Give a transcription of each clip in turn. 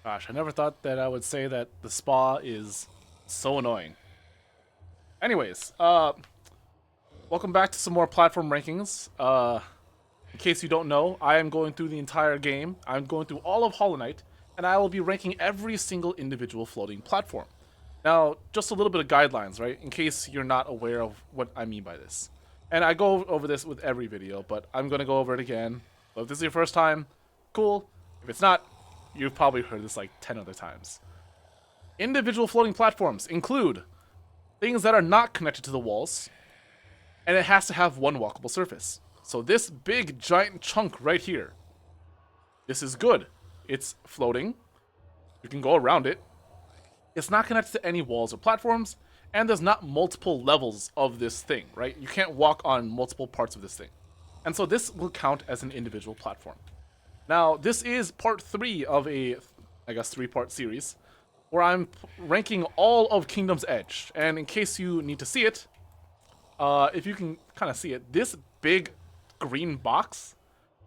Gosh, I never thought that I would say that the spa is so annoying. Anyways, welcome back to some more platform rankings. In case you don't know, I am going through the entire game. I'm going through all of Hollow Knight, and I will be ranking every single individual floating platform. Now, just a little bit of guidelines, right? In case you're not aware of what I mean by this. And I go over this with every video, but I'm going to go over it again. So if this is your first time, cool. If it's not, you've probably heard this like 10 other times. Individual floating platforms include things that are not connected to the walls, and it has to have one walkable surface. So this big giant chunk right here, this is good. It's floating. You can go around it. It's not connected to any walls or platforms, and there's not multiple levels of this thing, right? You can't walk on multiple parts of this thing. And so this will count as an individual platform. Now, this is part 3 of a, I guess, 3-part series, where I'm ranking all of Kingdom's Edge. And in case you need to see it, if you can kind of see it, this big green box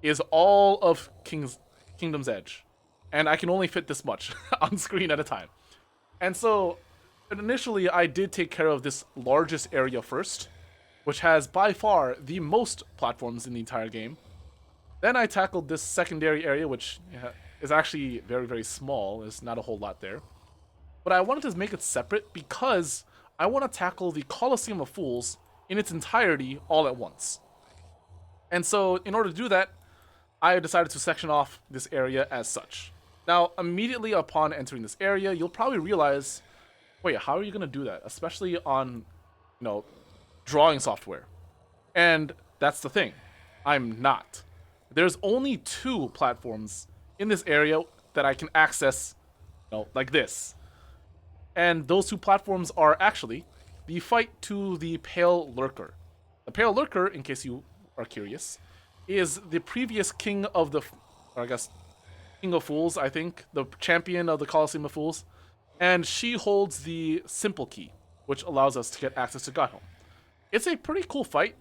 is all of Kingdom's Edge. And I can only fit this much on screen at a time. And so, initially, I did take care of this largest area first, which has by far the most platforms in the entire game. Then I tackled this secondary area, which is actually very, very small. There's not a whole lot there. But I wanted to make it separate because I want to tackle the Colosseum of Fools in its entirety all at once. And so, in order to do that, I decided to section off this area as such. Now, immediately upon entering this area, you'll probably realize, wait, how are you going to do that? Especially on, drawing software. And that's the thing. I'm not. There's only 2 platforms in this area that I can access, like this. And those 2 platforms are actually the fight to the Pale Lurker. The Pale Lurker, in case you are curious, is the previous king of the, or I guess, King of Fools, I think, the champion of the Colosseum of Fools. And she holds the Simple Key, which allows us to get access to Godhome. It's a pretty cool fight.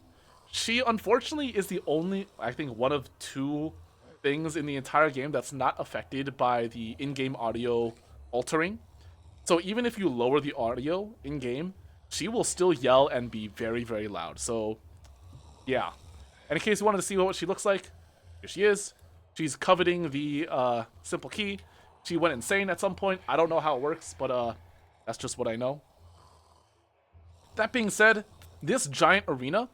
She, unfortunately, is the only, I think, one of 2 things in the entire game that's not affected by the in-game audio altering. So even if you lower the audio in-game, she will still yell and be very, very loud. So, yeah. And in case you wanted to see what she looks like, here she is. She's coveting the Simple Key. She went insane at some point. I don't know how it works, but that's just what I know. That being said, this giant arena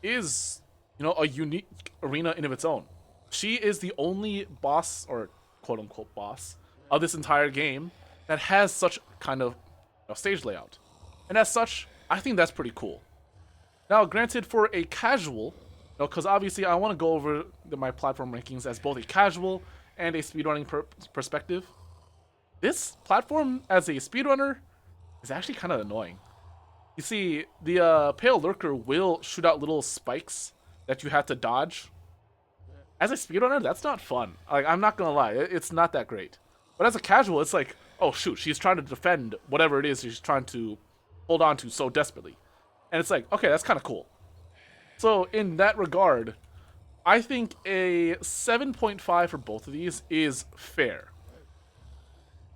is, a unique arena in of its own. She is the only boss, or quote-unquote boss, of this entire game that has such kind of stage layout. And as such, I think that's pretty cool. Now, granted, for a casual, because obviously I want to go over my platform rankings as both a casual and a speedrunning perspective. This platform, as a speedrunner, is actually kind of annoying. You see, the Pale Lurker will shoot out little spikes that you have to dodge. As a speedrunner, that's not fun. Like, I'm not gonna lie, it's not that great. But as a casual, it's like, oh shoot, she's trying to defend whatever it is she's trying to hold on to so desperately. And it's like, okay, that's kind of cool. So in that regard, I think a 7.5 for both of these is fair.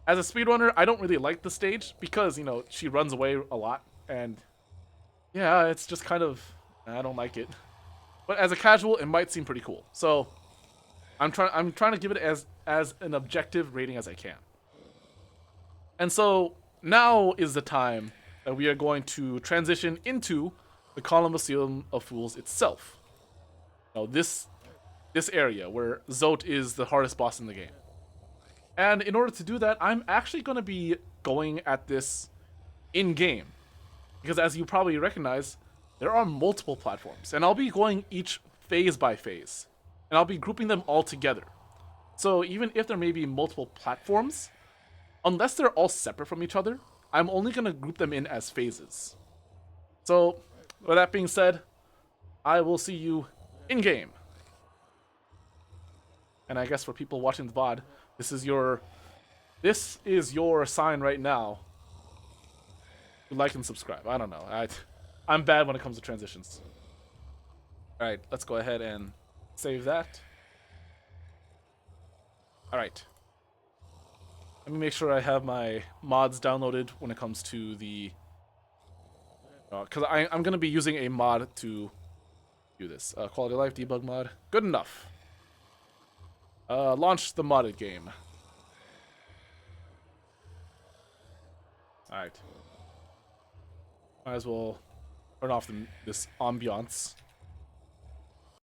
As a speedrunner, I don't really like the stage because, she runs away a lot. And yeah, it's just kind of, I don't like it. But as a casual, it might seem pretty cool. So I'm trying to give it as an objective rating as I can. And so now is the time that we are going to transition into the Colosseum of Fools itself. Now, this area where Zote is the hardest boss in the game. And in order to do that, I'm actually going to be going at this in-game. Because as you probably recognize, there are multiple platforms. And I'll be going each phase by phase. And I'll be grouping them all together. So even if there may be multiple platforms, unless they're all separate from each other, I'm only going to group them in as phases. So, with that being said, I will see you in-game. And I guess for people watching the VOD, this is your sign right now to like and subscribe. I don't know. I'm bad when it comes to transitions. Alright, let's go ahead and save that. Alright. Let me make sure I have my mods downloaded when it comes to the... Because I'm going to be using a mod to do this. Quality of life debug mod. Good enough. Launch the modded game. Alright. Might as well turn off this ambiance.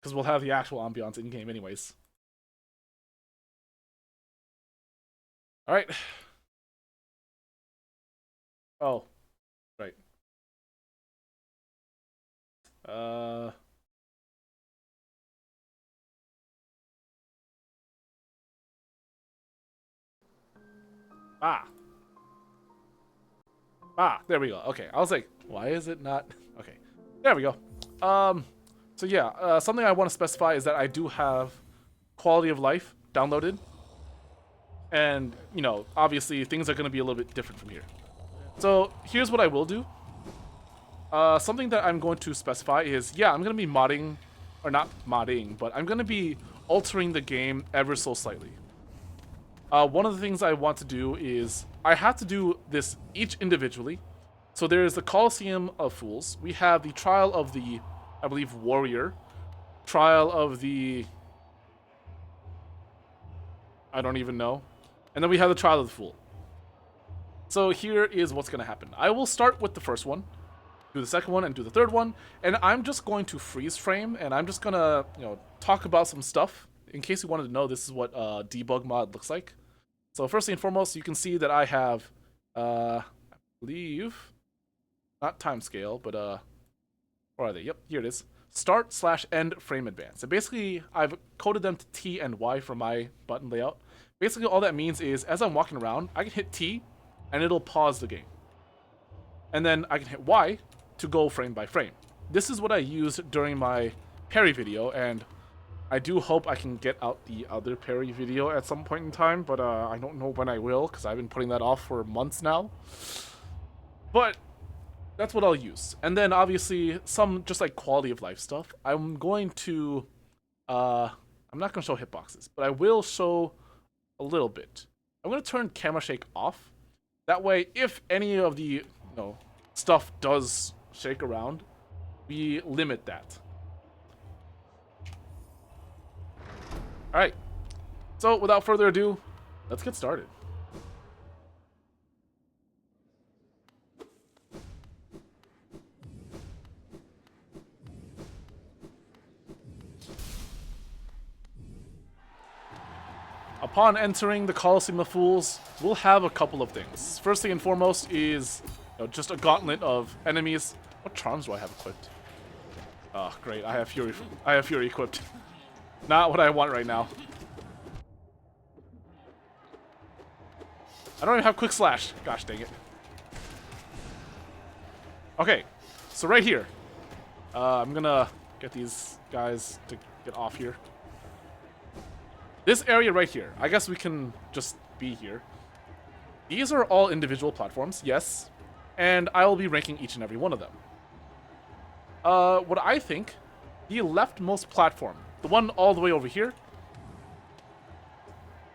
Because we'll have the actual ambiance in-game anyways. Alright. Oh. Right. There we go. Okay, I was like, why is it not? Okay, there we go. So yeah, something I want to specify is that I do have quality of life downloaded. And, you know, obviously things are going to be a little bit different from here. So here's what I will do. Something that I'm going to specify is, yeah, I'm going to be modding, or not modding, but I'm going to be altering the game ever so slightly. One of the things I want to do is, I have to do this each individually. So there's the Colosseum of Fools. We have the Trial of the, I believe, Warrior. Trial of the... I don't even know. And then we have the Trial of the Fool. So here is what's going to happen. I will start with the first one, do the second one, and do the third one. And I'm just going to freeze frame, and I'm just going to, you know, talk about some stuff. In case you wanted to know, this is what debug mod looks like. So first and foremost, you can see that I have, I believe, not timescale, but where are they? Yep, here it is. Start/end frame advance. So basically, I've coded them to T and Y for my button layout. Basically, all that means is, as I'm walking around, I can hit T, and it'll pause the game. And then I can hit Y to go frame by frame. This is what I used during my parry video, and I do hope I can get out the other parry video at some point in time, but I don't know when I will, because I've been putting that off for months now. But that's what I'll use. And then obviously some just like quality of life stuff. I'm going to, I'm not going to show hitboxes, but I will show a little bit. I'm going to turn camera shake off. That way, if any of the, you know, stuff does shake around, we limit that. Alright, so without further ado, let's get started. Upon entering the Colosseum of Fools, we'll have a couple of things. First thing and foremost is, you know, just a gauntlet of enemies. What charms do I have equipped? Oh, great, I have Fury. I have Fury equipped. Not what I want right now. I don't even have Quick Slash. Gosh dang it. Okay, so right here. I'm gonna get these guys to get off here. This area right here. I guess we can just be here. These are all individual platforms, yes. And I will be ranking each and every one of them. What I think, the leftmost platform, the one all the way over here,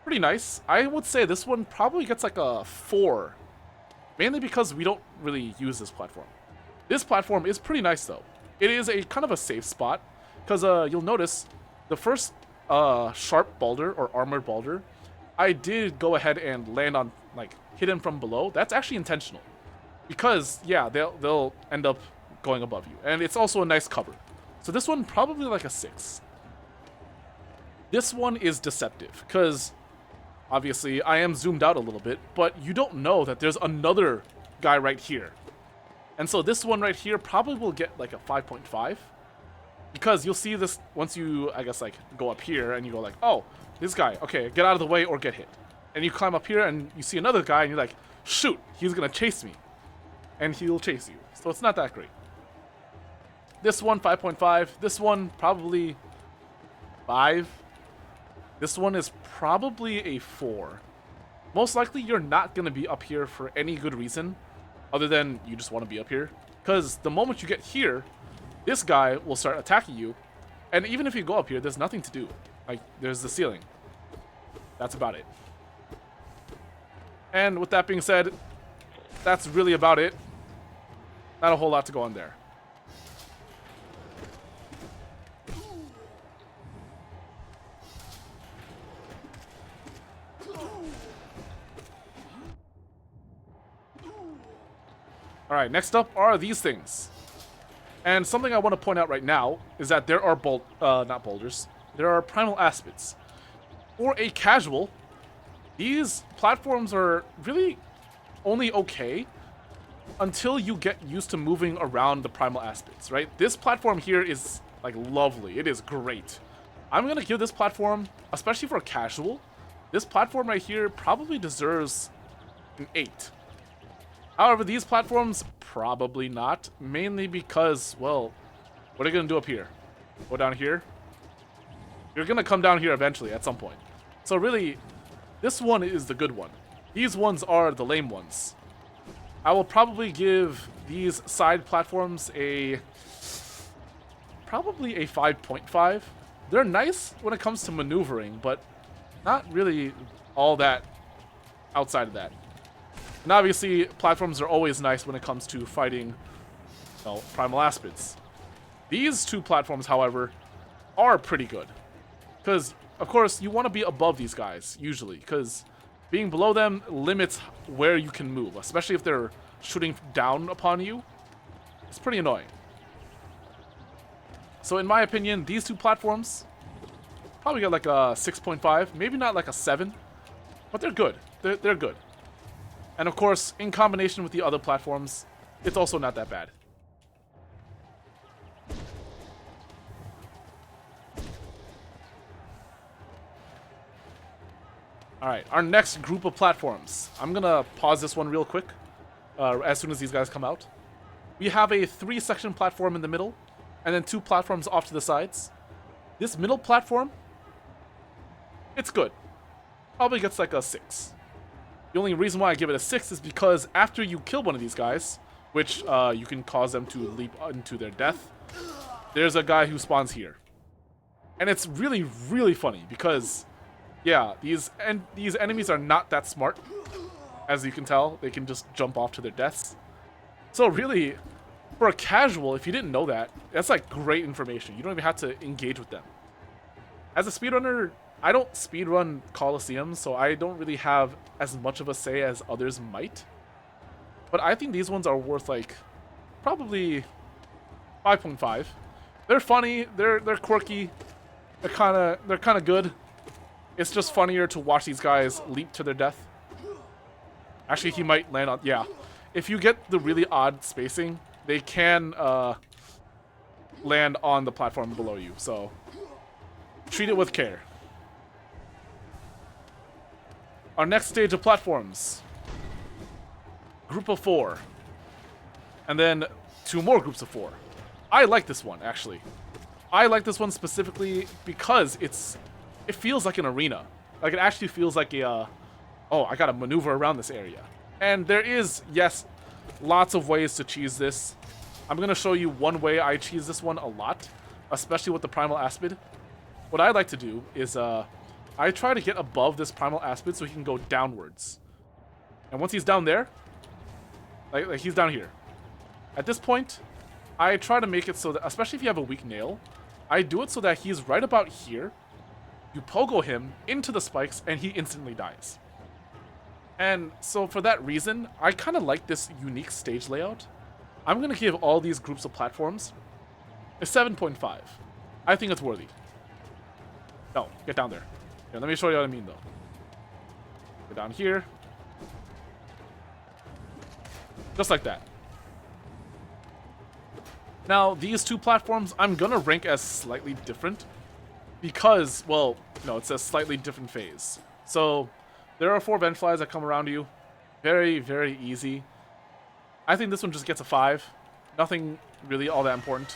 pretty nice. I would say this one probably gets like a 4. Mainly because we don't really use this platform. This platform is pretty nice though. It is a kind of a safe spot. Because you'll notice the first sharp boulder or armored boulder, I did go ahead and land on, like, hit him from below. That's actually intentional. Because, yeah, they'll end up going above you. And it's also a nice cover. So this one probably like a 6. This one is deceptive. Because obviously, I am zoomed out a little bit, but you don't know that there's another guy right here. And so this one right here probably will get like a 5.5. Because you'll see this once you, I guess, like, go up here and you go like, oh, this guy, okay, get out of the way or get hit. And you climb up here and you see another guy and you're like, shoot, he's gonna chase me. And he'll chase you. So it's not that great. This one, 5.5. This one, probably 5. This one is probably a 4. Most likely, you're not going to be up here for any good reason other than you just want to be up here. Because the moment you get here, this guy will start attacking you. And even if you go up here, there's nothing to do. Like, there's the ceiling. That's about it. And with that being said, that's really about it. Not a whole lot to go on there. Alright, next up are these things. And something I want to point out right now is that there are not boulders. There are primal aspids. For a casual, these platforms are really only okay until you get used to moving around the primal aspids, right? This platform here is like lovely. It is great. I'm gonna give this platform, especially for a casual, this platform right here probably deserves an 8. However, these platforms, probably not. Mainly because, well, what are you going to do up here? Go down here? You're going to come down here eventually at some point. So really, this one is the good one. These ones are the lame ones. I will probably give these side platforms probably a 5.5. They're nice when it comes to maneuvering, but not really all that outside of that. And obviously, platforms are always nice when it comes to fighting, primal aspids. These two platforms, however, are pretty good. Because, of course, you want to be above these guys, usually. Because being below them limits where you can move, especially if they're shooting down upon you. It's pretty annoying. So in my opinion, these two platforms probably get like a 6.5. Maybe not like a 7. But they're good. They're good. And of course, in combination with the other platforms, it's also not that bad. Alright, our next group of platforms. I'm gonna pause this one real quick, as soon as these guys come out. We have a 3-section platform in the middle, and then 2 platforms off to the sides. This middle platform, it's good. Probably gets like a 6. The only reason why I give it a 6 is because after you kill one of these guys, which you can cause them to leap into their death, there's a guy who spawns here. And it's really, really funny because, yeah, these enemies are not that smart. As you can tell, they can just jump off to their deaths. So really, for a casual, if you didn't know that, that's like great information. You don't even have to engage with them. As a speedrunner, I don't speedrun Colosseum, so I don't really have as much of a say as others might. But I think these ones are worth like probably 5.5. They're funny, they're quirky, they're kind of good. It's just funnier to watch these guys leap to their death. Actually, he might land on, yeah. If you get the really odd spacing, they can land on the platform below you, so treat it with care. Our next stage of platforms. Group of 4. And then 2 more groups of 4. I like this one, actually. I like this one specifically because it feels like an arena. Like, it actually feels like a, oh, I gotta maneuver around this area. And there is, yes, lots of ways to cheese this. I'm gonna show you one way I cheese this one a lot, especially with the Primal Aspid. What I like to do is, I try to get above this Primal Aspid so he can go downwards. And once he's down there, like he's down here. At this point, I try to make it so that, especially if you have a weak nail, I do it so that he's right about here. You pogo him into the spikes and he instantly dies. And so for that reason, I kind of like this unique stage layout. I'm going to give all these groups of platforms a 7.5. I think it's worthy. No, get down there. Here, let me show you what I mean, though. Go down here. Just like that. Now, these 2 platforms, I'm gonna rank as slightly different. Because, well, no, it's a slightly different phase. So, there are 4 Vengeflies that come around you. Very, very easy. I think this one just gets a 5. Nothing really all that important.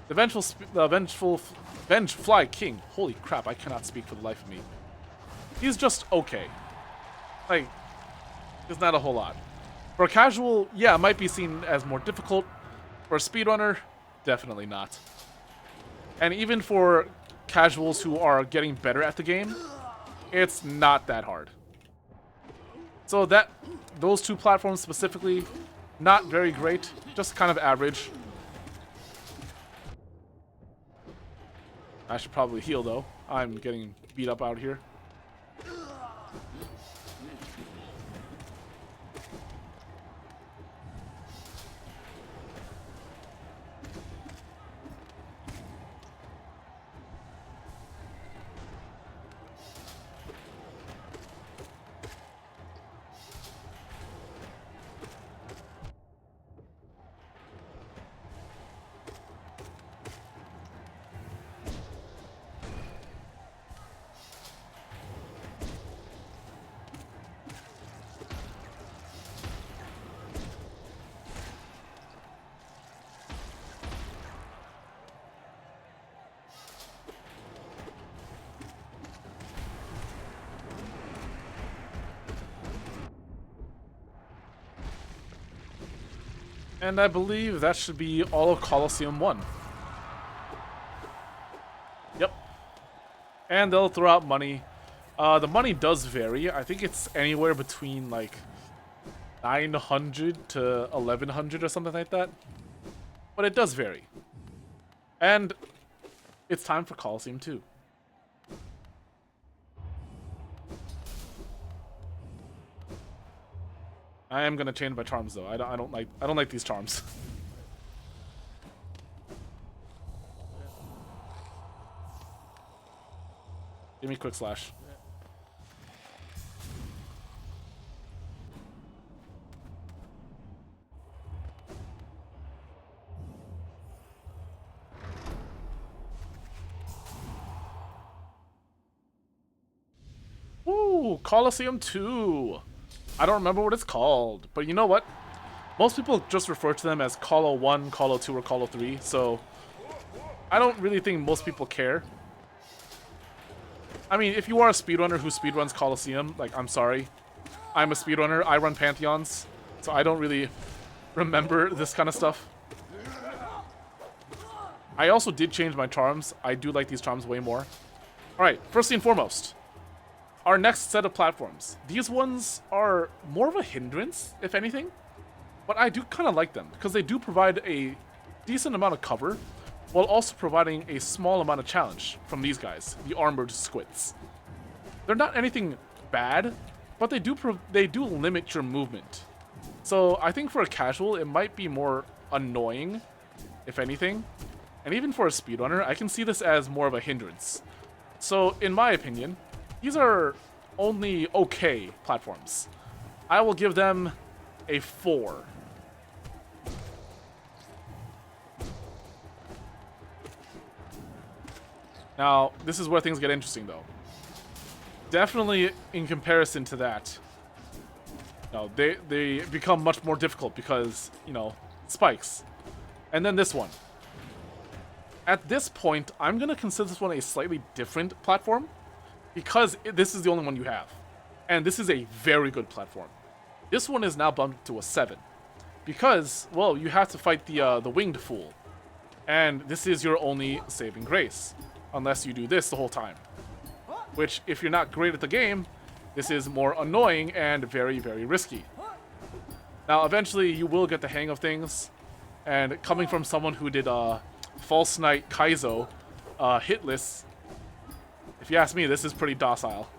The Vengefly King. Holy crap, I cannot speak for the life of me. He's just okay. Like, there's not a whole lot. For a casual, yeah, it might be seen as more difficult. For a speedrunner, definitely not. And even for casuals who are getting better at the game, it's not that hard. So those two platforms specifically, not very great, just kind of average. I should probably heal though. I'm getting beat up out here. And I believe that should be all of Colosseum 1. Yep. And they'll throw out money. The money does vary. I think it's anywhere between like 900 to 1100 or something like that. But it does vary. And it's time for Colosseum 2. I am gonna change my charms though. I don't like these charms. Give me quick slash. Ooh, Colosseum 2. I don't remember what it's called, but you know what? Most people just refer to them as Colo 1, Colo 2, or Colo 3, so I don't really think most people care. I mean, if you are a speedrunner who speedruns Colosseum, like, I'm sorry. I'm a speedrunner, I run Pantheons, so I don't really remember this kind of stuff. I also did change my charms. I do like these charms way more. Alright, first and foremost. Our next set of platforms. These ones are more of a hindrance, if anything. But I do kind of like them, because they do provide a decent amount of cover, while also providing a small amount of challenge from these guys, the armored squits. They're not anything bad, but they do limit your movement. So I think for a casual, it might be more annoying, if anything. And even for a speedrunner, I can see this as more of a hindrance. So in my opinion, these are only okay platforms. I will give them a 4. Now, this is where things get interesting, though. Definitely in comparison to that, no, they become much more difficult because, you know, spikes. And then this one. At this point, I'm going to consider this one a slightly different platform, because this is the only one you have. And this is a very good platform. This one is now bumped to a 7. Because, well, you have to fight the winged fool. And this is your only saving grace. Unless you do this the whole time. Which, if you're not great at the game, this is more annoying and very, very risky. Now, eventually, you will get the hang of things. And coming from someone who did False Knight Kaizo hitless, if you ask me, this is pretty docile.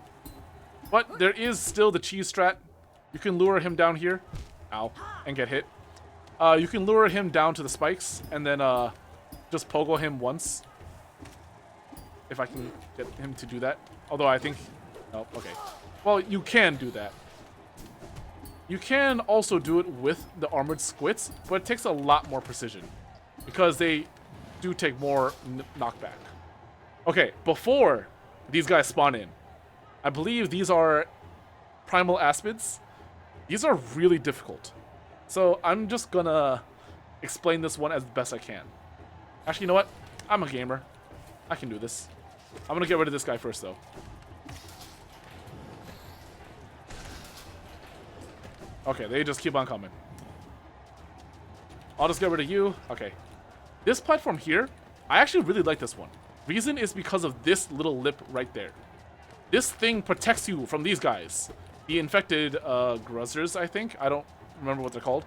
But there is still the cheese strat. You can lure him down here. Ow. And get hit. You can lure him down to the spikes and then just pogo him once. If I can get him to do that. Although I think... Oh, okay. Well, you can do that. You can also do it with the armored squits, but it takes a lot more precision. Because they do take more knockback. Okay, before these guys spawn in, I believe these are primal aspids. These are really difficult. So I'm just gonna explain this one as best I can. Actually, you know what? I'm a gamer. I can do this. I'm gonna get rid of this guy first, though. Okay, they just keep on coming. I'll just get rid of you. Okay. This platform here, I actually really like this one. Reason is because of this little lip right there. This thing protects you from these guys. the infected gruzzers, I think. I don't remember what they're called.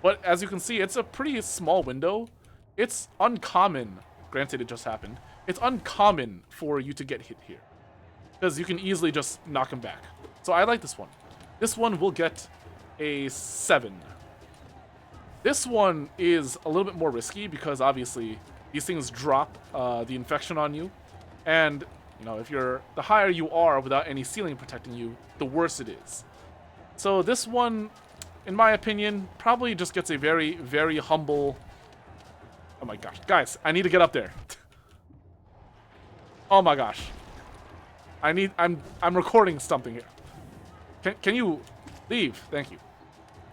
But as you can see, it's a pretty small window. It's uncommon. Granted, it just happened. It's uncommon for you to get hit here, because you can easily just knock him back. So I like this one. This one will get a 7. This one is a little bit more risky because obviously these things drop the infection on you, and you know, if you're the higher you are without any ceiling protecting you, the worse it is. So this one, in my opinion, probably just gets a very, very humble. Oh my gosh, guys, I need to get up there. Oh my gosh, I'm recording something here. Can you leave? Thank you.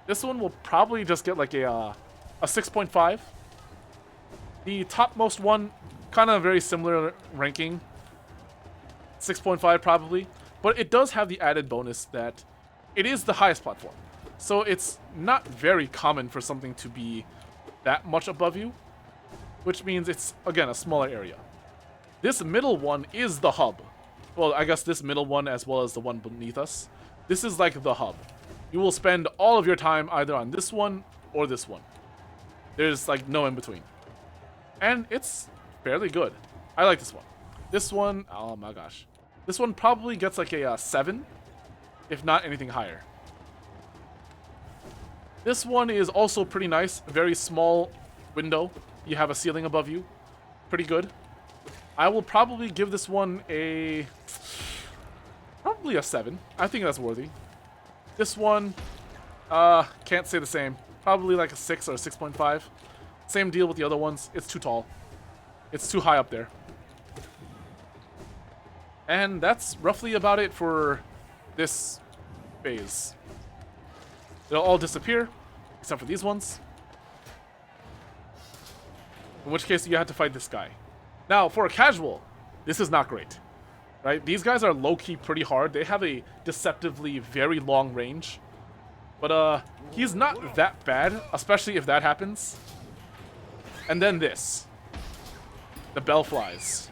This one will probably just get like a 6.5. The topmost one, kind of very similar ranking. 6.5 probably, but it does have the added bonus that it is the highest platform. So it's not very common for something to be that much above you, which means it's, again, a smaller area. This middle one is the hub. Well, I guess this middle one as well as the one beneath us. This is like the hub. You will spend all of your time either on this one or this one. There's like no in between. And it's fairly good. I like this one. This one, oh my gosh. This one probably gets like a 7, if not anything higher. This one is also pretty nice. Very small window. You have a ceiling above you. Pretty good. I will probably give this one probably a 7. I think that's worthy. This one, can't say the same. Probably like a 6 or a 6.5. Same deal with the other ones. It's too tall. It's too high up there. And that's roughly about it for this phase. They'll all disappear, except for these ones. In which case, you have to fight this guy. Now, for a casual, this is not great. Right? These guys are low-key pretty hard. They have a deceptively very long range. But, he's not that bad, especially if that happens. And then this. The bell flies.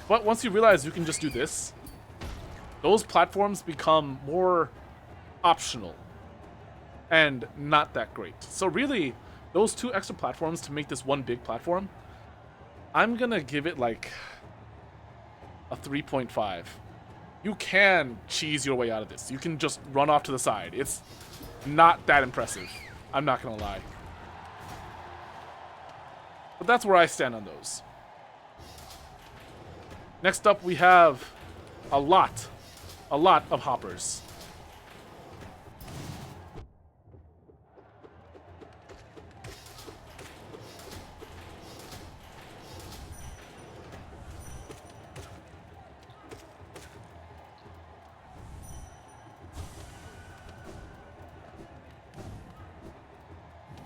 But once you realize you can just do this, those platforms become more optional and not that great. So really, those 2 extra platforms to make this one big platform, I'm gonna give it like a 3.5. You can cheese your way out of this. You can just run off to the side. It's not that impressive. I'm not gonna lie. But that's where I stand on those. Next up, we have a lot of hoppers.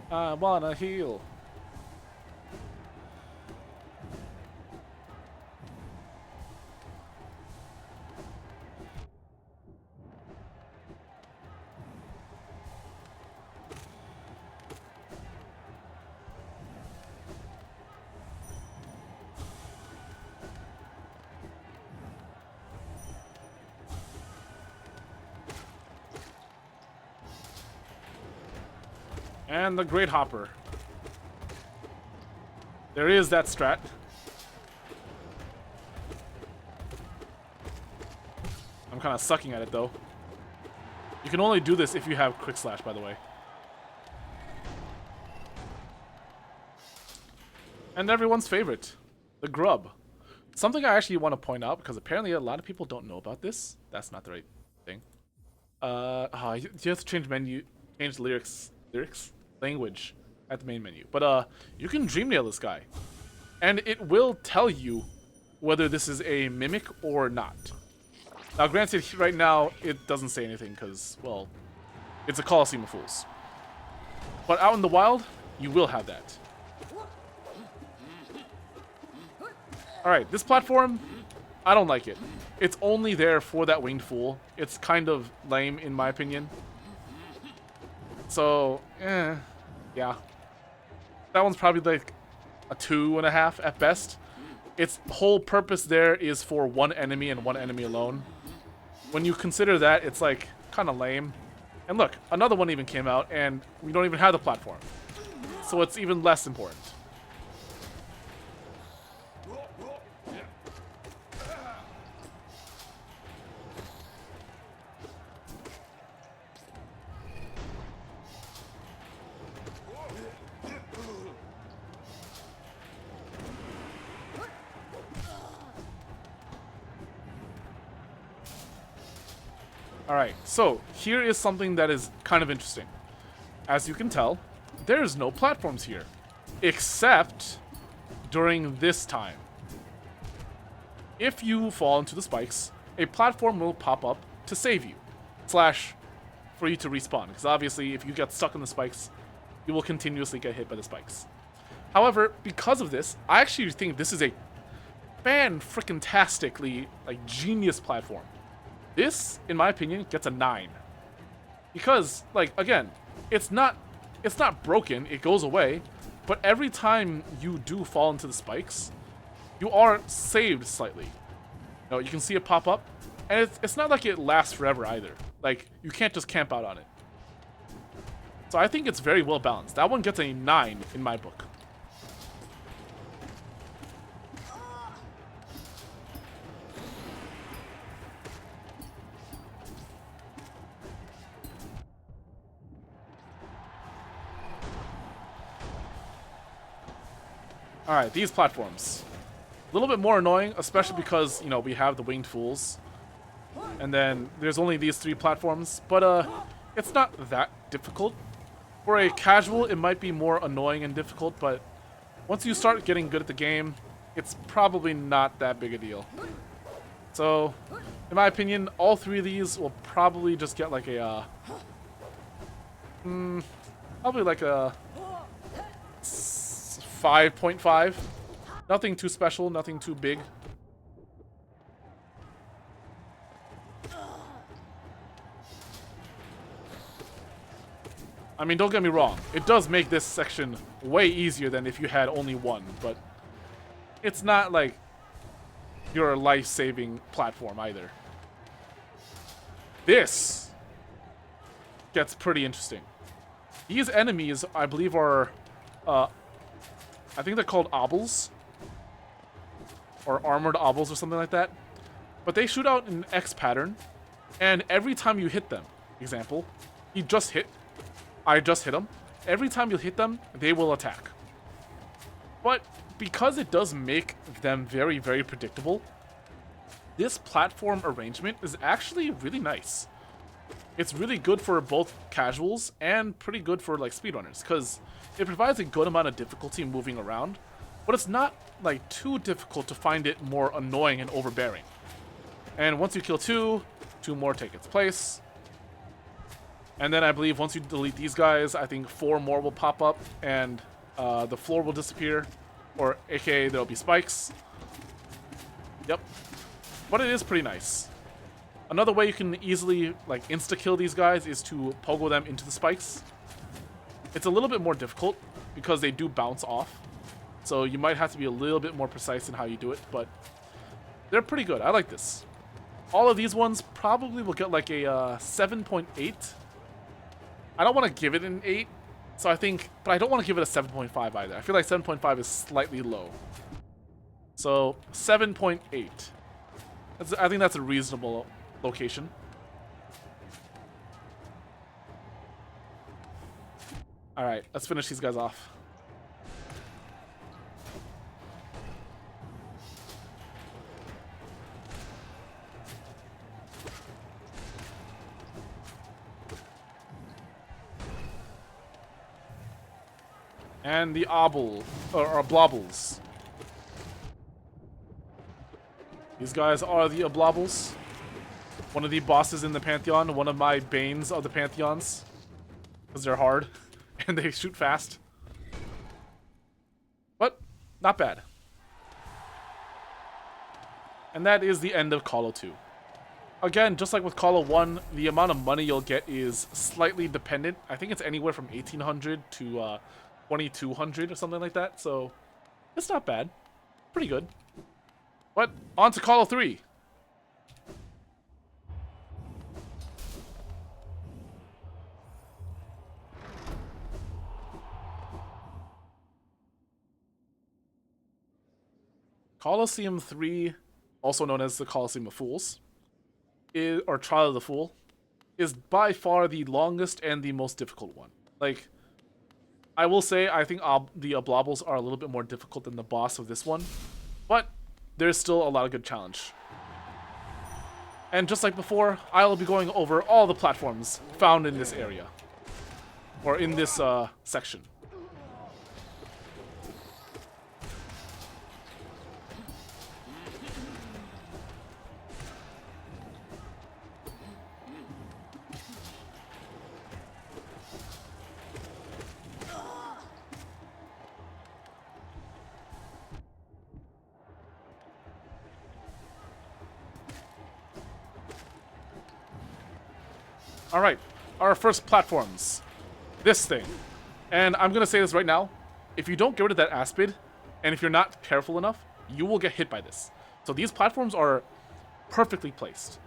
I wanna heal. And the Great Hopper. There is that strat. I'm kind of sucking at it, though. You can only do this if you have Quick Slash, by the way. And everyone's favorite, the Grub. Something I actually want to point out, because apparently a lot of people don't know about this. That's not the right thing. You have to change menu, change lyrics, language at the main menu. But you can dream nail this guy, and it will tell you whether this is a mimic or not. Now, granted, right now it doesn't say anything because, well, it's a Colosseum of Fools. But out in the wild, you will have that. Alright, this platform, I don't like it. It's only there for that winged fool. It's kind of lame, in my opinion. So, yeah. That one's probably like a 2.5 at best. Its whole purpose there is for one enemy and one enemy alone. when you consider that, it's like kind of lame. And look, another one even came out, and we don't even have the platform. So it's even less important. Alright, so here is something that is kind of interesting. As you can tell, there's no platforms here. Except during this time. If you fall into the spikes, a platform will pop up to save you. Slash, for you to respawn. Because obviously, if you get stuck in the spikes, you will continuously get hit by the spikes. However, because of this, I actually think this is a fan-frickin-tastically, like, genius platform. This, in my opinion, gets a 9. Because, like, again, it's not broken, it goes away, but every time you do fall into the spikes, you are saved slightly. You know, you can see it pop up, and it's not like it lasts forever either. Like, you can't just camp out on it. So I think it's very well balanced. That one gets a 9 in my book. Alright, these platforms. A little bit more annoying, especially because, you know, we have the Winged Fools. And then there's only these 3 platforms, but it's not that difficult. For a casual, it might be more annoying and difficult, but once you start getting good at the game, it's probably not that big a deal. So, in my opinion, all 3 of these will probably just get like a, probably like a 5.5. Nothing too special, nothing too big. I mean, don't get me wrong. It does make this section way easier than if you had only one, but it's not like your life-saving platform either. This gets pretty interesting. These enemies, I believe, are, I think they're called obels. Or armored obels or something like that. But they shoot out an X pattern, and every time you hit them, example, I just hit them. Every time you hit them, they will attack. But because it does make them very, very predictable, this platform arrangement is actually really nice. It's really good for both casuals and pretty good for like speedrunners, because it provides a good amount of difficulty moving around, but it's not like too difficult to find it more annoying and overbearing. And once you kill 2 more take its place. And then I believe once you delete these guys, I think 4 more will pop up, and the floor will disappear, or aka there'll be spikes. Yep. But it is pretty nice. Another way you can easily like insta-kill these guys is to pogo them into the spikes. It's a little bit more difficult because they do bounce off. So you might have to be a little bit more precise in how you do it, but they're pretty good. I like this. All of these ones probably will get like a 7.8. I don't want to give it an 8, so I think, but I don't want to give it a 7.5 either. I feel like 7.5 is slightly low. So 7.8. I think that's a reasonable location. All right, let's finish these guys off. And the obel, or blobbles. These guys are the oblobbles. One of the bosses in the Pantheon, one of my banes of the Pantheons. Because they're hard, and they shoot fast. But, not bad. And that is the end of Colo 2. Again, just like with Colo 1, the amount of money you'll get is slightly dependent. I think it's anywhere from 1,800 to 2,200 or something like that, so it's not bad. Pretty good. But on to Colo 3. Colosseum 3, also known as the Colosseum of Fools, or Trial of the Fool, is by far the longest and the most difficult one. Like, I will say, I think the Oblobbles are a little bit more difficult than the boss of this one, but there's still a lot of good challenge. And just like before, I'll be going over all the platforms found in this area, or in this section. Alright, our first platforms. This thing. And I'm gonna say this right now. If you don't get rid of that Aspid, and if you're not careful enough, you will get hit by this. So these platforms are perfectly placed.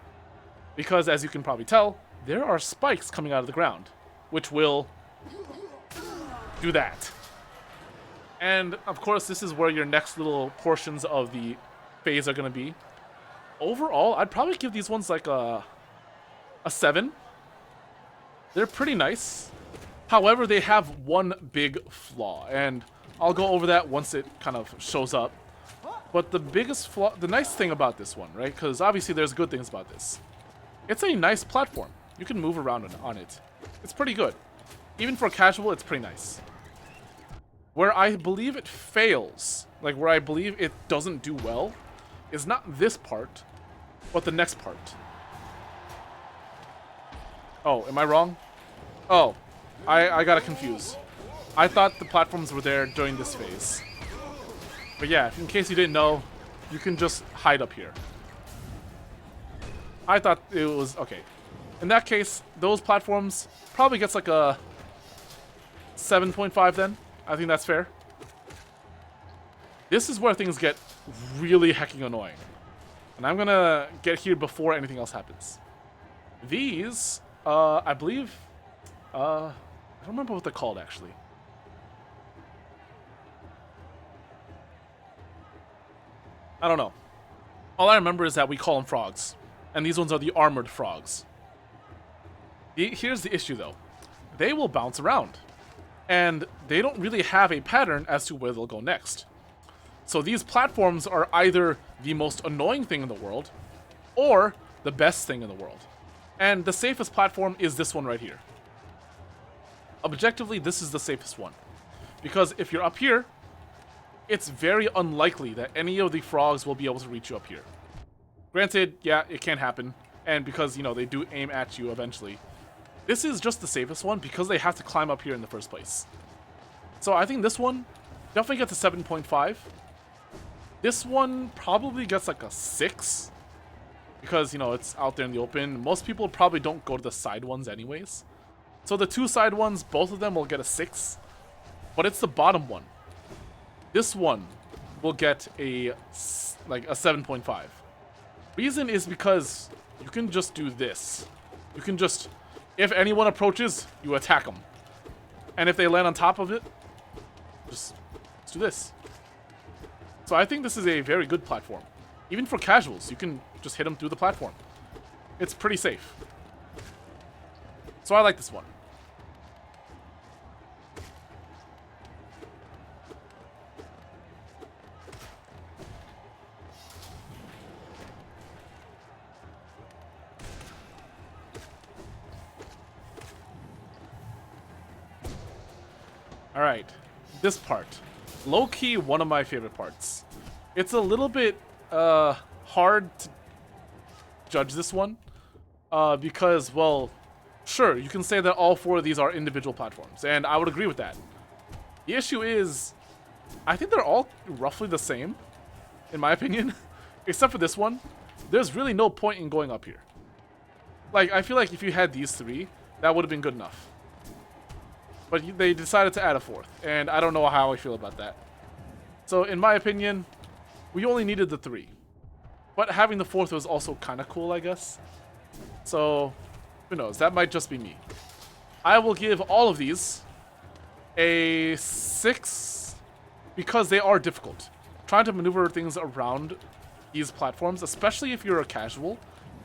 Because as you can probably tell, there are spikes coming out of the ground, which will do that. And of course, this is where your next little portions of the phase are gonna be. Overall, I'd probably give these ones like a 7. They're pretty nice. However, they have one big flaw, and I'll go over that once it kind of shows up. But the biggest flaw, the nice thing about this one, right? Because obviously there's good things about this. It's a nice platform. You can move around on it. It's pretty good. Even for casual, it's pretty nice. Where I believe it fails, like where I believe it doesn't do well, is not this part, but the next part. Oh, am I wrong? Oh, I got it confused. I thought the platforms were there during this phase. But yeah, in case you didn't know, you can just hide up here. I thought it was... okay. In that case, those platforms probably gets like a 7.5 then. I think that's fair. This is where things get really hecking annoying. And I'm gonna get here before anything else happens. These... I believe, I don't remember what they're called, actually. I don't know. All I remember is that we call them frogs. And these ones are the armored frogs. Here's the issue, though. They will bounce around. And they don't really have a pattern as to where they'll go next. So these platforms are either the most annoying thing in the world, or the best thing in the world. And the safest platform is this one right here. Objectively, this is the safest one. Because if you're up here, it's very unlikely that any of the frogs will be able to reach you up here. Granted, yeah, it can happen. And because, you know, they do aim at you eventually. This is just the safest one because they have to climb up here in the first place. So I think this one definitely gets a 7.5. This one probably gets like a 6. Because, you know, it's out there in the open. Most people probably don't go to the side ones anyways. So the two side ones, both of them will get a 6. But it's the bottom one. This one will get a 7.5. Reason is because you can just do this. You can just, if anyone approaches, you attack them. And if they land on top of it, just do this. So I think this is a very good platform. Even for casuals, you can just hit them through the platform. It's pretty safe. So I like this one. Alright, this part. Low-key, one of my favorite parts. It's a little bit hard to judge this one. Because, well, sure, you can say that all 4 of these are individual platforms, and I would agree with that. The issue is, I think they're all roughly the same, in my opinion. Except for this one. There's really no point in going up here. Like, I feel like if you had these 3, that would have been good enough. But they decided to add a 4th, and I don't know how I feel about that. So, in my opinion, we only needed the 3. But having the 4th was also kind of cool, I guess. So, who knows? That might just be me. I will give all of these a 6 because they are difficult. trying to maneuver things around these platforms, especially if you're a casual,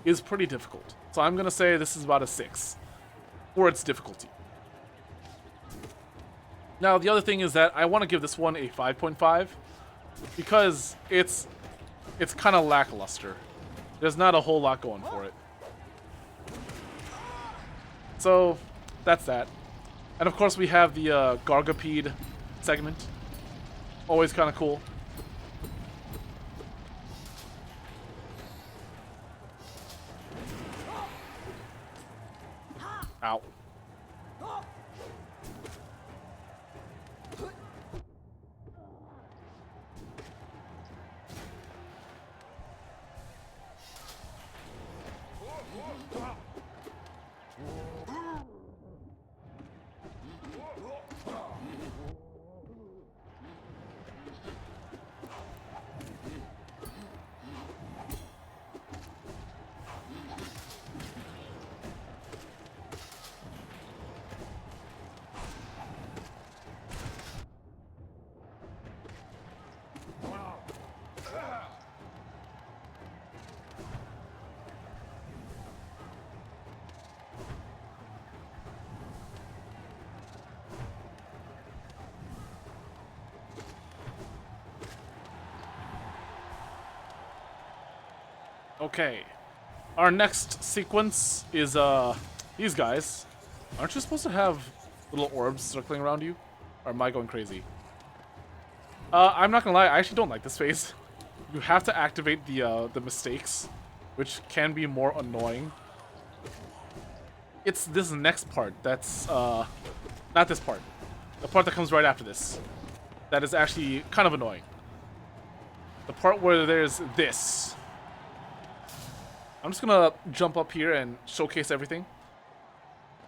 is pretty difficult. So I'm gonna say this is about a 6 for its difficulty. Now the other thing is that I want to give this one a 5.5 because it's kind of lackluster. There's not a whole lot going for it. So that's that. And of course we have the Gargapede segment. Always kind of cool. Ow. Okay. Our next sequence is these guys. Aren't you supposed to have little orbs circling around you? Or am I going crazy? I'm not gonna lie, I actually don't like this phase. You have to activate the mistakes, which can be more annoying. It's this next part that's not this part. The part that comes right after this. That is actually kind of annoying. The part where there's this. I'm just gonna jump up here and showcase everything.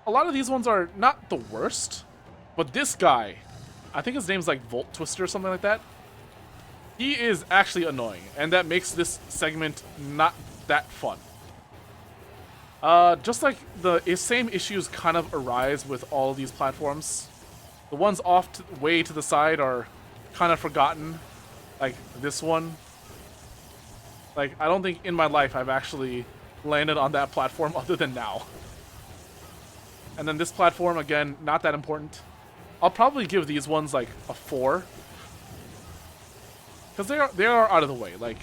A lot of these ones are not the worst, but this guy, I think his name's like Volt Twister or something like that. He is actually annoying, and that makes this segment not that fun. Just like the same issues kind of arise with all these platforms. The ones off way to the side are kind of forgotten, like this one. Like, I don't think in my life I've actually landed on that platform other than now. And then this platform, again, not that important. I'll probably give these ones like a 4. Because they are out of the way. Like,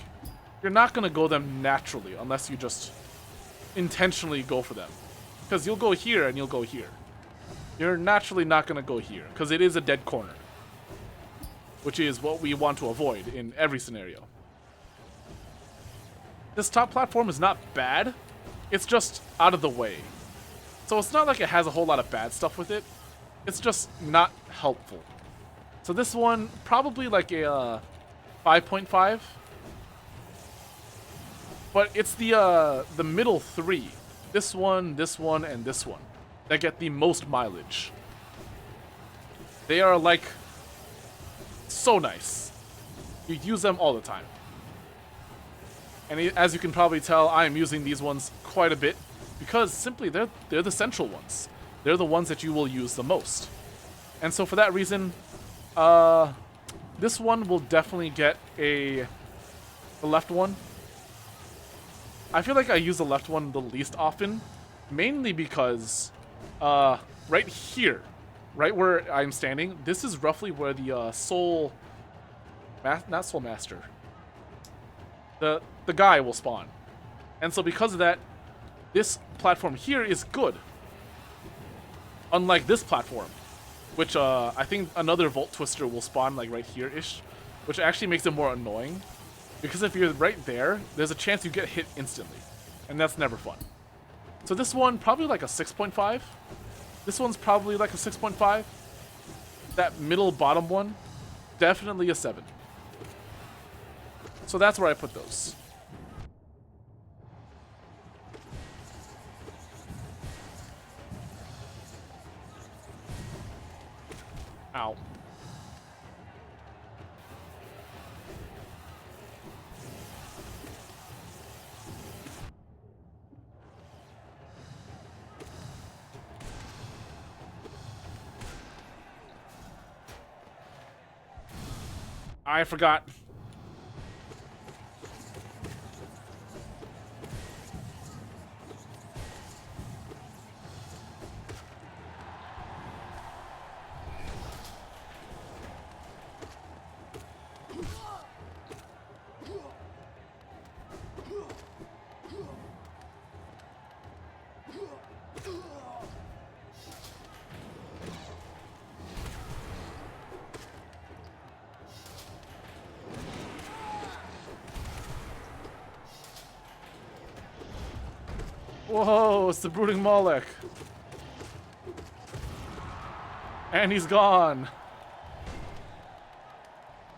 you're not going to go them naturally unless you just intentionally go for them. Because you'll go here and you'll go here. You're naturally not going to go here because it is a dead corner. Which is what we want to avoid in every scenario. This top platform is not bad, it's just out of the way. So it's not like it has a whole lot of bad stuff with it, it's just not helpful. So this one, probably like a 5.5. But it's the middle 3, this one, and this one, that get the most mileage. They are like, so nice. You use them all the time. And as you can probably tell, I am using these ones quite a bit because simply they're the central ones. They're the ones that you will use the most. And so for that reason, this one will definitely get the left one. I feel like I use the left one the least often, mainly because right here, right where I'm standing, this is roughly where the not Soul Master. The guy will spawn. And so because of that, this platform here is good. Unlike this platform, which I think another Volt Twister will spawn like right here-ish, which actually makes it more annoying. Because if you're right there, there's a chance you get hit instantly. And that's never fun. So this one, probably like a 6.5. This one's probably like a 6.5. That middle bottom one, definitely a 7. So that's where I put those. Ow. I forgot. Whoa, it's the Brooding Moloch. And he's gone.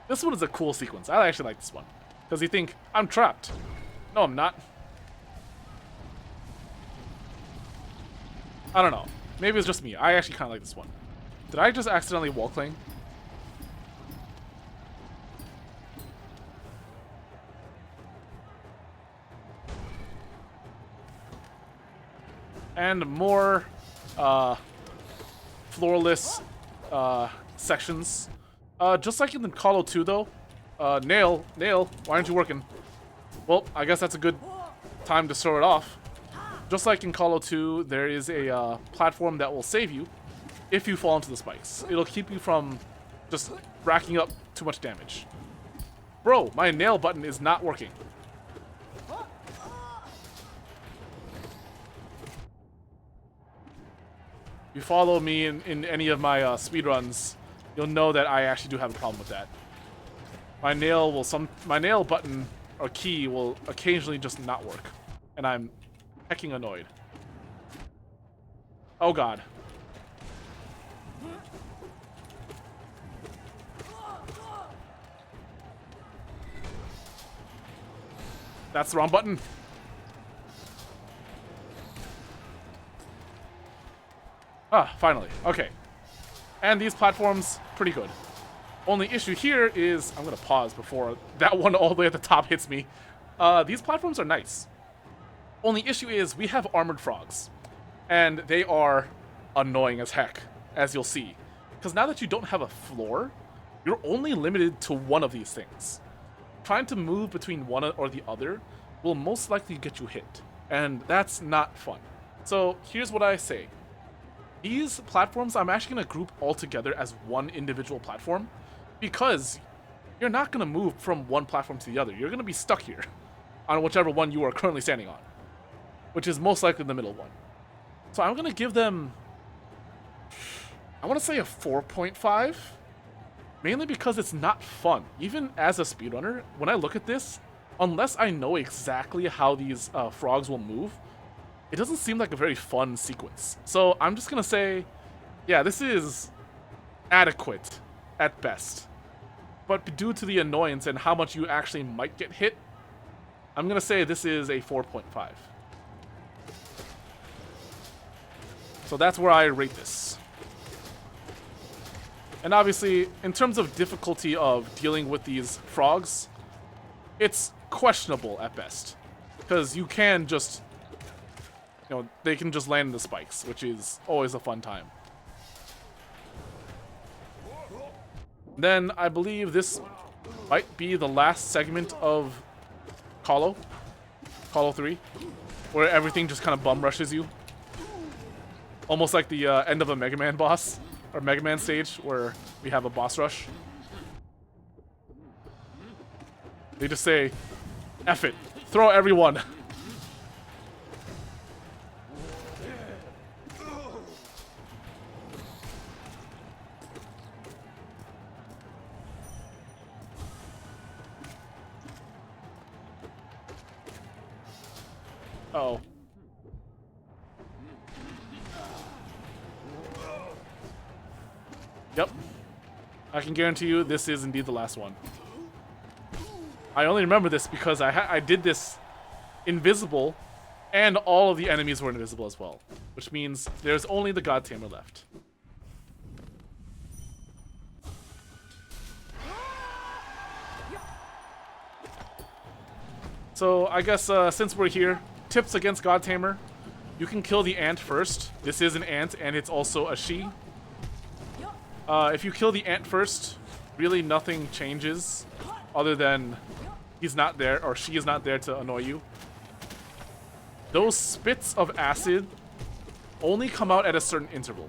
This one is a cool sequence. I actually like this one. Because you think, I'm trapped. No, I'm not. I don't know. Maybe it's just me. I actually kind of like this one. Did I just accidentally wall cling? And more floorless sections. Just like in the Call 2 though. Nail, why aren't you working? Well, I guess that's a good time to start it off. Just like in Call 2, there is a platform that will save you if you fall into the spikes. It'll keep you from just racking up too much damage. Bro, my nail button is not working. If you follow me in any of my speedruns, you'll know that I actually do have a problem with that. My nail button or key will occasionally just not work, and I'm hecking annoyed. Oh god. That's the wrong button. Ah, finally. Okay. And these platforms, pretty good. Only issue here is, I'm gonna pause before that one all the way at the top hits me. These platforms are nice. Only issue is we have armored frogs. And they are annoying as heck, as you'll see. Because now that you don't have a floor, you're only limited to one of these things. Trying to move between one or the other will most likely get you hit. And that's not fun. So here's what I say. These platforms, I'm actually going to group all together as one individual platform because you're not going to move from one platform to the other. You're going to be stuck here on whichever one you are currently standing on, which is most likely the middle one. So I'm going to give them, I want to say a 4.5, mainly because it's not fun. Even as a speedrunner, when I look at this, unless I know exactly how these frogs will move, it doesn't seem like a very fun sequence. So I'm just going to say, yeah, this is adequate at best. But due to the annoyance and how much you actually might get hit, I'm going to say this is a 4.5. So that's where I rate this. And obviously, in terms of difficulty of dealing with these frogs, it's questionable at best. Because you can just, you know, they can just land in the spikes, which is always a fun time. Then I believe this might be the last segment of Call 3, where everything just kind of bum rushes you. Almost like the end of a Mega Man boss, or Mega Man stage, where we have a boss rush. They just say, F it, throw everyone. Uh-oh. Yep. I can guarantee you this is indeed the last one. I only remember this because I did this invisible, and all of the enemies were invisible as well. Which means there's only the God Tamer left. So I guess since we're here, tips against God Tamer. You can kill the ant first. This is an ant, and it's also a she. If you kill the ant first, really nothing changes other than he's not there, or she is not there to annoy you. Those spits of acid only come out at a certain interval.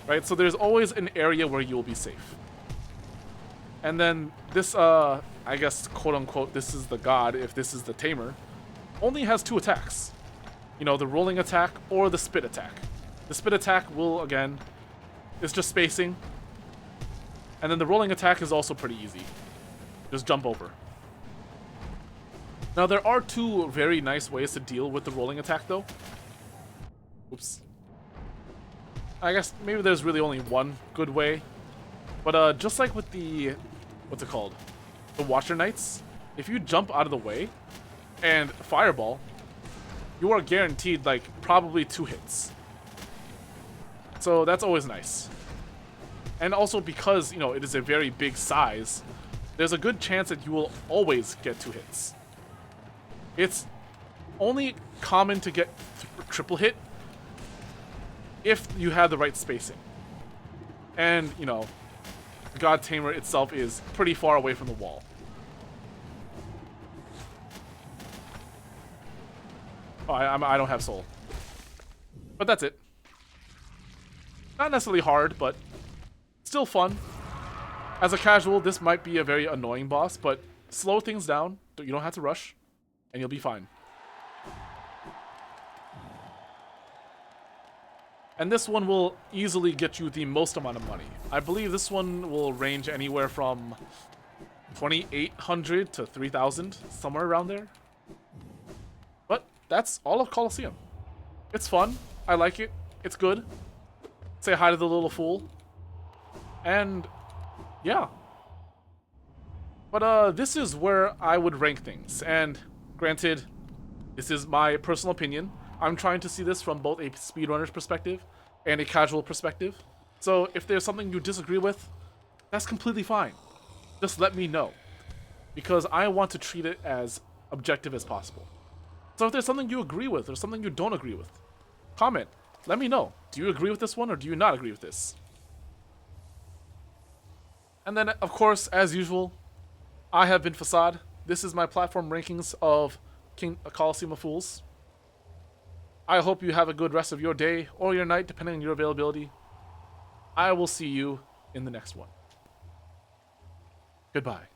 Right? So there's always an area where you'll be safe. And then this, I guess, quote-unquote, this is the god, if this is the tamer, only has 2 attacks. You know, the rolling attack or the spit attack. The spit attack will, again, is just spacing. And then the rolling attack is also pretty easy. Just jump over. Now, there are two very nice ways to deal with the rolling attack, though. Oops. I guess maybe there's really only one good way. But just like with the... what's it called? The Watcher Knights. If you jump out of the way and fireball, you are guaranteed, like, probably 2 hits. So that's always nice. And also because, you know, it is a very big size, there's a good chance that you will always get 2 hits. It's only common to get triple hit if you have the right spacing. And, you know, God Tamer itself is pretty far away from the wall. Oh, I don't have soul. But that's it. Not necessarily hard, but still fun. As a casual, this might be a very annoying boss, but slow things down. You don't have to rush, and you'll be fine. And this one will easily get you the most amount of money. I believe this one will range anywhere from 2,800 to 3,000, somewhere around there. But that's all of Colosseum. It's fun. I like it. It's good. Say hi to the little fool. And yeah. But this is where I would rank things. And granted, this is my personal opinion. I'm trying to see this from both a speedrunner's perspective and a casual perspective. So if there's something you disagree with, that's completely fine. Just let me know. Because I want to treat it as objective as possible. So if there's something you agree with or something you don't agree with, comment. Let me know. Do you agree with this one or do you not agree with this? And then, of course, as usual, I have been Facade. This is my platform rankings of Colosseum of Fools. I hope you have a good rest of your day or your night, depending on your availability. I will see you in the next one. Goodbye.